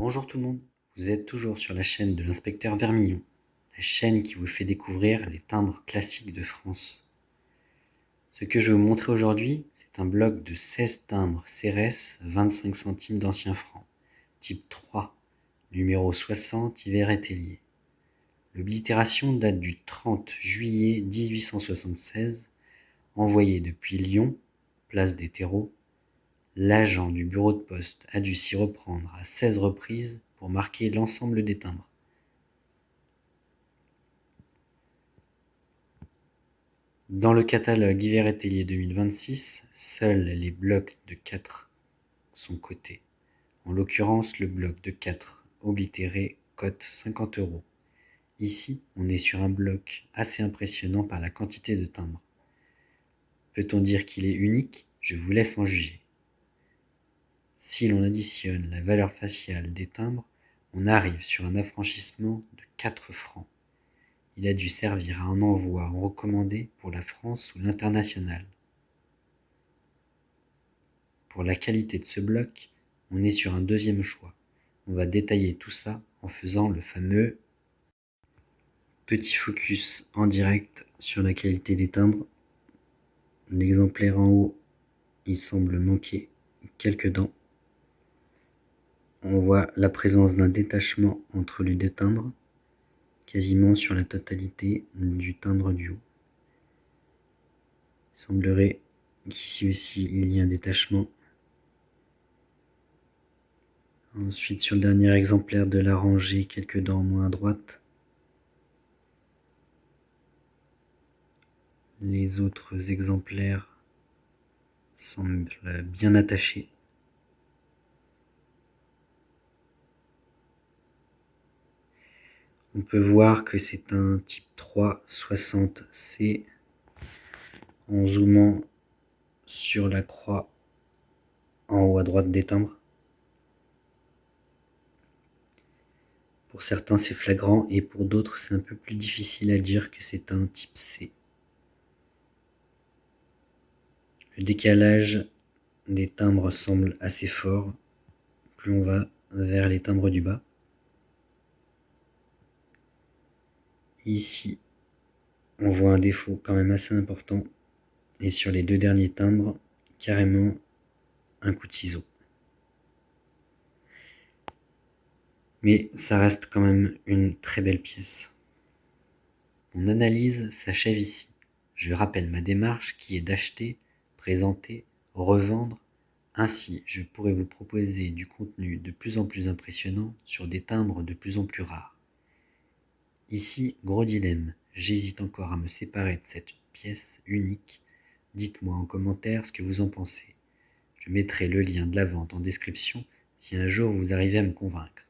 Bonjour tout le monde, vous êtes toujours sur la chaîne de l'inspecteur Vermillon, la chaîne qui vous fait découvrir les timbres classiques de France. Ce que je vais vous montrer aujourd'hui, c'est un bloc de 16 timbres CRS 25 centimes d'anciens francs, type 3, numéro 60 Hiver et Tellier. L'oblitération date du 30 juillet 1876, envoyé depuis Lyon, place des Terreaux. L'agent du bureau de poste a dû s'y reprendre à 16 reprises pour marquer l'ensemble des timbres. Dans le catalogue Hiver et Tellier 2026, seuls les blocs de 4 sont cotés. En l'occurrence, le bloc de 4 oblitéré cote 50 €. Ici, on est sur un bloc assez impressionnant par la quantité de timbres. Peut-on dire qu'il est unique? Je vous laisse en juger. Si l'on additionne la valeur faciale des timbres, on arrive sur un affranchissement de 4 francs. Il a dû servir à un envoi en recommandé pour la France ou l'international. Pour la qualité de ce bloc, on est sur un deuxième choix. On va détailler tout ça en faisant le fameux petit focus en direct sur la qualité des timbres. L'exemplaire en haut, il semble manquer quelques dents. On voit la présence d'un détachement entre les deux timbres, quasiment sur la totalité du timbre du haut. Il semblerait qu'ici aussi il y ait un détachement. Ensuite, sur le dernier exemplaire de la rangée, quelques dents en moins à droite. Les autres exemplaires semblent bien attachés. On peut voir que c'est un type 3 60C en zoomant sur la croix en haut à droite des timbres. Pour certains c'est flagrant et pour d'autres c'est un peu plus difficile à dire que c'est un type C. Le décalage des timbres semble assez fort plus on va vers les timbres du bas. Ici on voit un défaut quand même assez important et sur les deux derniers timbres carrément un coup de ciseau. Mais ça reste quand même une très belle pièce. Mon analyse s'achève ici. Je rappelle ma démarche qui est d'acheter, présenter, revendre. Ainsi, je pourrais vous proposer du contenu de plus en plus impressionnant sur des timbres de plus en plus rares. Ici, gros dilemme, j'hésite encore à me séparer de cette pièce unique. Dites-moi en commentaire ce que vous en pensez. Je mettrai le lien de la vente en description si un jour vous arrivez à me convaincre.